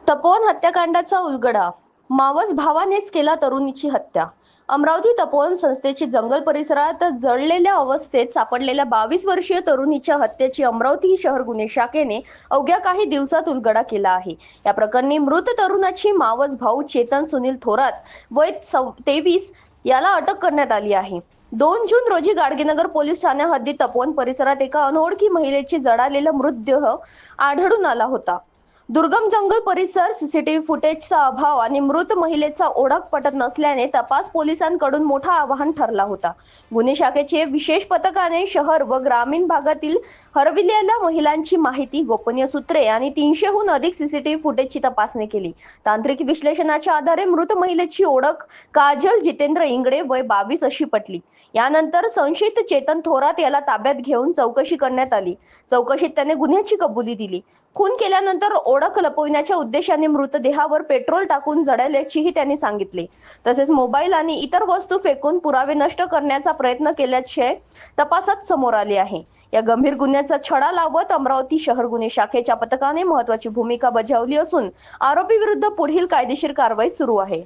तपोवन हत्याकांडाचा उलगडा. मावस भावानेच केला तरुणीची हत्या. अमरावती तपोवन संस्थेची जंगल परिसरात जळलेल्या अवस्थेत सापडलेल्या 22 वर्षीय तरुणीच्या हत्येची अमरावती शहर गुन्हे शाखेने अवघ्या काही दिवसात उलगडा केला आहे. या प्रकरणी मृत तरुणाची मावस भाऊ चेतन सुनील थोरात वय 23 याला अटक करण्यात आली आहे. 2 जून रोजी गाडगेनगर पोलीस ठाण्या हद्दीत तपोवन परिसरात एका अनोळखी महिलेची जळालेला मृतदेह आढळून आला होता. दुर्गम जंगल परिसर, सीसीटीव्ही फुटेजचा अभाव आणि मृत महिलेचा ओळख पटत नसल्याने तपास पोलिसांकडून मोठा आव्हान ठरला होता. गुन्हे शाखेचे विशेष पथकाने शहर व ग्रामीण भागातील हरविलेल्या महिलांची माहिती, गोपनीय सूत्रे आणि 300हून अधिक सीसीटीव्ही फुटेजची तपासणी केली. तांत्रिक विश्लेषणाच्या आधारे मृत महिलेची ओळख काजल जितेंद्र इंगडे वय 22 अशी पटली. यानंतर संशयित चेतन थोरात याला ताब्यात घेऊन चौकशी करण्यात आली. चौकशीत त्याने गुन्ह्याची कबुली दिली. खून केल्यानंतर ओळख लपविण्याच्या उद्देशाने मृतदेहावर पेट्रोल टाकून जळवल्याचेही त्यांनी सांगितले. तसेच मोबाईल आणि इतर वस्तू फेकून पुरावे नष्ट करण्याचा प्रयत्न केल्याचे तपासात समोर आले आहे. या गंभीर गुन्ह्याचा छडा लावत अमरावती शहर गुन्हे शाखेच्या पथकाने महत्त्वाची भूमिका बजावली असून आरोपी विरुद्ध पुढील कायदेशीर कारवाई सुरू आहे.